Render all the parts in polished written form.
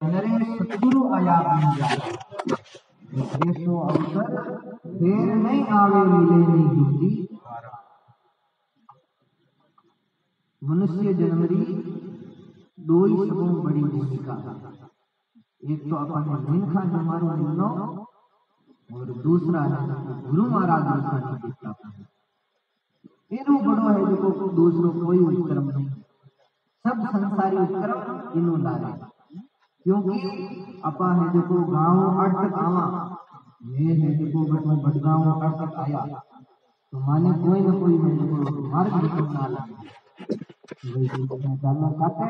नरे सतगुरु आया बिन जाए, ऐसो अवसर फेर नहीं आवे मिले नहीं जुटी। मनुष्य जन्मरी दो ही सबों बड़ी भूमिका, एक तो अपने मिनखा जमारो मिलनो और दूसरा है गुरु महाराज रसानी की स्थापना। इनो बड़ो है जो दूसरो कोई उपक्रम नहीं, सब संसारी उपक्रम इनो लारे, क्योंकि अपा है जो गाँव अटक आवा, ये है जो बटो बटगांव अटक आया तो माने कोई न कोई है जो मार्ग निकलना लगे। वही मैं जानना चाहते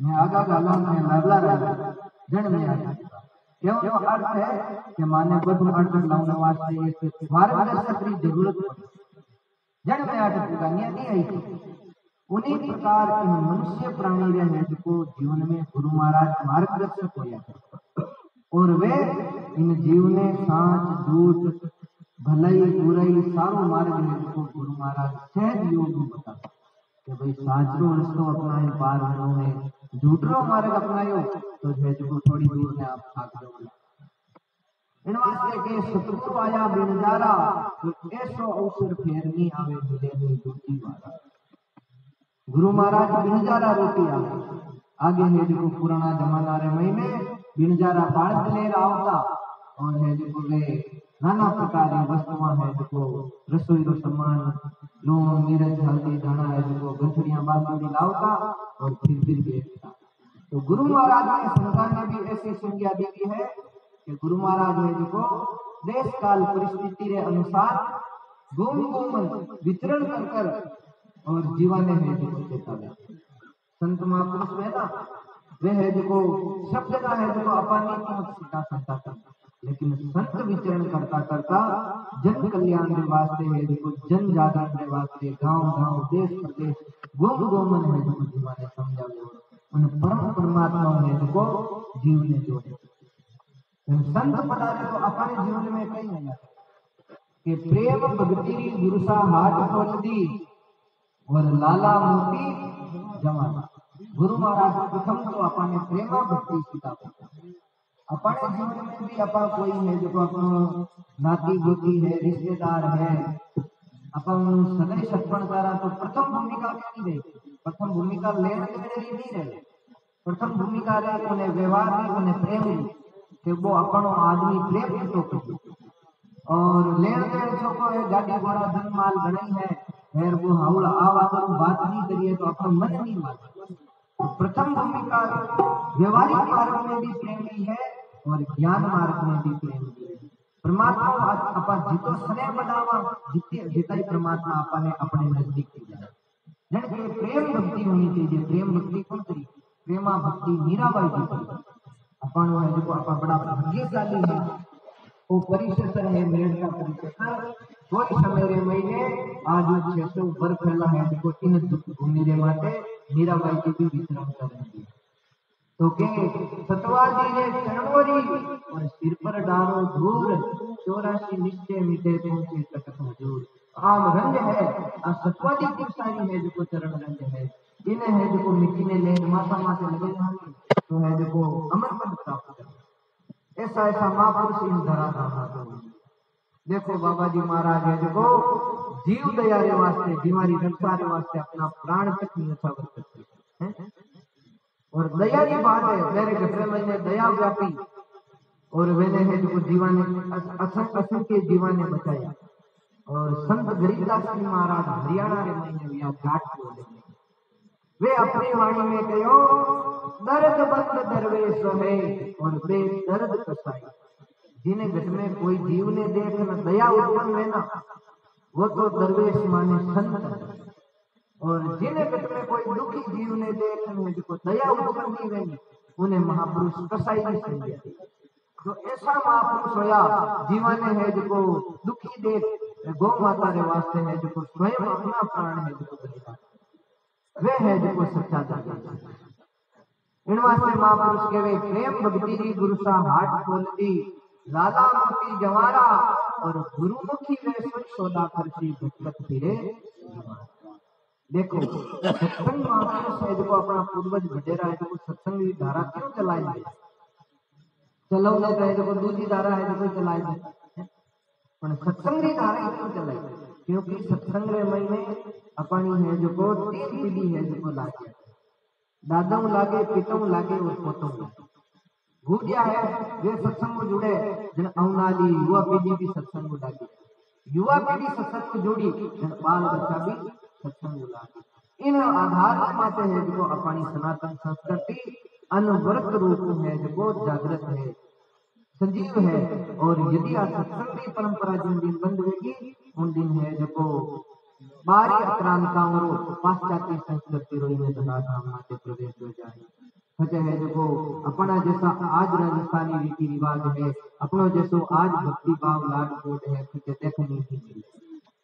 मैं आगा गाला में लड़ला रहा जन में आ क्यों जो अर्थ है कि माने बधु अटक लाने वास्ते एक मार्गदर्शक की जरूरत पड़ी, जन में अटक गानिया नहीं आई थी। उन्हीं प्रकार इन मनुष्य प्राणी रे है जो जीवन में गुरु महाराज मार्गदर्शक होया और वे इन जीव ने सांच झूठ भलाई बुराई सारो मार्ग है जो गुरु महाराज सहज योग में बताते कि भाई साचरो रस्तो अपनाए पार होनो है, झूठरो मार्ग अपनायो तो है जो थोड़ी दूर में आप भाग जाओगे। इन वास्ते के सतगुरु आया बिन जारा तो ऐसो अवसर फेर नहीं आवे मिले नहीं दूसरी बार। गुरु महाराज बिनजारा रोटी आगे है जो पुराना जमाना रे महीने बिनजारा बाढ़ ले आवता और है जो वे नाना प्रकार की वस्तुआं है जो रसोई रो सामान लूण मिर्च हल्दी धाना है जो गंठड़ियां बांधी लावता और फिर बेचता। तो गुरु महाराज ने संतान ने भी ऐसी संज्ञा दी है कि गुरु महाराज है जो देश काल परिस्थिति के अनुसार घूम घूम विचरण कर और जीवाने है जो देता है। संत महापुरुष में ना वे है जो सब जगह है जो अपानी सीधा संता करता, लेकिन संत विचरण करता करता जन कल्याण के वास्ते है जो जन जागरण के वास्ते गांव गांव देश प्रदेश गोम गोमन है जो जीवाने समझावे उन परम परमात्मा ने जो जीव ने जोड़े। संत पधारे तो अपने जीवन में कई नहीं आता कि प्रेम भक्ति गुरु सा हाथ खोल दी और लाला मोती जमा। गुरु महाराज प्रथम तो अपने प्रेम भक्ति सिखाते, अपने जीवन में भी अपा कोई है जो अपनो नाती गोती है रिश्तेदार है अपन सदैव सत्पण करा तो प्रथम भूमिका नहीं रहे, प्रथम भूमिका लेने नहीं रहे, प्रथम भूमिका रहे उन्हें व्यवहार दी उन्हें प्रेम दी कि वो अपनो आदमी प्रेम तो और लेन देन छोको है गाड़ी घोड़ा धन माल गणाई है फिर वो हाउल आवाज बात नहीं करिए तो अपना मन नहीं मानता। तो प्रथम भूमिका व्यवहारिक मार्ग में भी प्रेमी है और ज्ञान मार्ग में भी प्रेमी है। परमात्मा अपा जितो स्नेह बढ़ावा जितना ही परमात्मा अपने अपने नजदीक की जाए। जन के प्रेम भक्ति होनी चाहिए, प्रेम भक्ति कौन करी प्रेमा भक्ति मीराबाई जी करी। अपन है जो अपा बड़ा भाग्यशाली है वो परिसर है मेरठ का परिसर कोई समय रे महीने आज 600 ऊपर फैला है देखो इन भूमि रे माटे मीराबाई जी भी विचरण कर रही है। तो के सतवादी ने चरणवरी और सिर पर डारो धूल 84 निश्चय मिटे पहुंचे तक हजूर। आम रंग है आ सतवादी की सारी है जो चरण रंग है इन्हें है जो मिट्टी में ले माता माते लगे जाने तो है जो अमर पद प्राप्त कर ऐसा ऐसा महापुरुष इन धरा था। देखो बाबा जी महाराज है जो जीव दया रे वास्ते बीमारी रक्षा रे वास्ते अपना प्राण तक न्यौछावर करते हैं और दया की बात है मेरे घटरे महीने दया व्यापी और मैंने है जो जीवाने असंख्य जीवाने बचाया और संत गरीबदास जी महाराज हरियाणा रे महीने यहाँ घाट को वे अपनी वाणी में कहो दर्द बंद दरवेश है और बे दर्द कसाई। जिन्हें घट में कोई जीव ने देख न दया उत्पन्न हुए ना वो तो दरवेश माने संत और जिन्हें घट में कोई दुखी जीव ने देख न जिसको दया उत्पन्न नहीं हुई उन्हें महापुरुष कसाई भी समझे। तो ऐसा महापुरुष होया जीवाने है जिसको दुखी देख गौ माता रे वास्ते है जिसको स्वयं अपना प्राण है जिसको बलिदान वे है जिसको सच्चा जाता। इन वास्ते महापुरुष के वे प्रेम भक्ति री गुरु सा हाथ खोल दी लाला मोती जवारा और गुरुमुखी वे सोदा करती भटकत फिरे। देखो सत्संग महापुरुष है जो अपना पूर्वज भटेरा है जो सत्संग की धारा क्यों चलाएंगे चलाउने तो है जो दूजी धारा है जो कोई चलाए पण सत्संग री धारा क्यों चलाई क्योंकि सत्संग रे महीने अपनी है जो को तीन पीढ़ी है जो को लागे दादा लागे पिता लागे और पोतों गुड़िया है वे सत्संग में जुड़े जन औनाली युवा पीढ़ी भी सत्संग में लागे युवा पीढ़ी सत्संग में जुड़ी जन बाल बच्चा भी सत्संग में लागे इन आधार माते है जो अपनी सनातन संस्कृति अनवरत रूप है जो जागृत है सजीव है और यदि आ सत्संग की परंपरा जिन दिन बंद होगी उन दिन है जो बारी आक्रांताओं पाश्चात्य संस्कृति रो में धराधाम माते प्रवेश हो जाए सचे है जो अपना जैसा आज राजस्थानी रीति रिवाज है अपनो जैसो आज भक्ति भाव लाड कोड है कि देखने नहीं मिले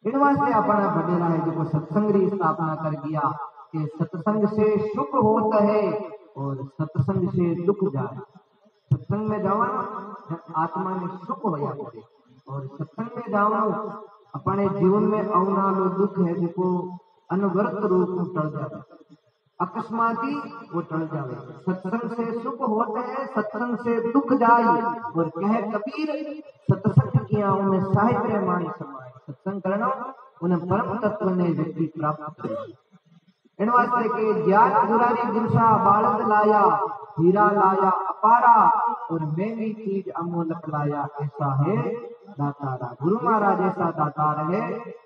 इन वास्ते अपना बडेरा है जो सत्संग की स्थापना कर दिया कि सत्संग से सुख होता है और सत्संग से दुख जाए सत्संग में जाओ आत्मा में सुख होया करे और सत्संग में जाओ अपने जीवन में औना लो दुख है जो अनवरत रूप में टल जाए अकस्माती वो टल जाए सत्संग से सुख होते हैं सत्संग से दुख जाए और कहे कबीर सत्संग किया उन्हें साहित्य मानी समाए सत्संग करना उन्हें परम तत्व ने व्यक्ति प्राप्त करे इन वास्ते के ज्ञान गुरारी दिशा बालद लाया हीरा लाया अपारा और महंगी चीज अमोलक लाया ऐसा है दातारा गुरु महाराज ऐसा दातार है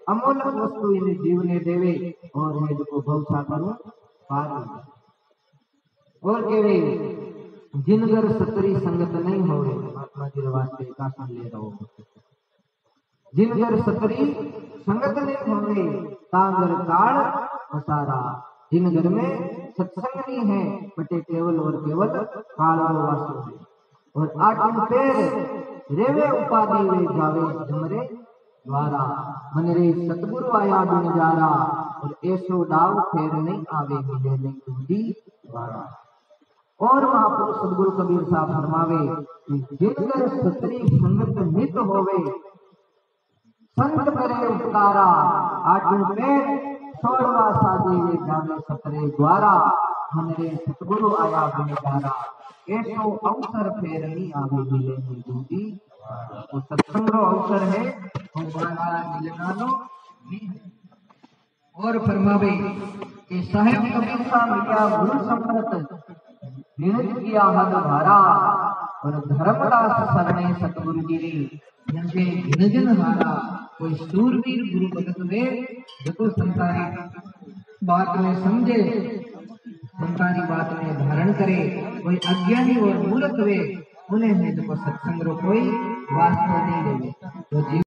अमोलक वस्तु इन्हें जीवने देवे और है जो भवसा करूं पार और केवे जिनगर सतरी संगत नहीं होवे महात्मा जी वास्ते का सुन ले रहो जिनगर सतरी संगत नहीं होवे तांगर काल पसारा जिन घर में सत्संग नहीं है बटे केवल और केवल कालो वासो है और आठम पेर रेवे उपाधि वे जावे जमरे द्वारा मन रे सतगुरु आया बिन जारा और ऐसो डाव फेर नहीं आवे मिले नहीं दूधी द्वारा और महापुरुष सदगुरु कबीर साहब फरमावे कि जिन घर सतरी संगत नित होवे संत करे उपकारा आठम पेर छोड़वा साधे वे जावे सतरे द्वारा हमरे सतगुरु आया बिनगारा ऐसो अवसर फेर नहीं आवे मिले नहीं दूधी तो सत्संग रो अवसर है हम बारा मिलना लो और फरमावे कि साहेब कबीर सा मिला गुरु संगत निरज किया हद भारा और धर्मदास सरणे सतगुरु गिरी जंजे गिनजन हारा कोई सूरवीर गुरु भगत वे जो संसारी बात में समझे संसारी बात में धारण करे कोई अज्ञानी और मूर्ख वे उन्हें जो सत्संग रो कोई वास्तव नहीं ले तो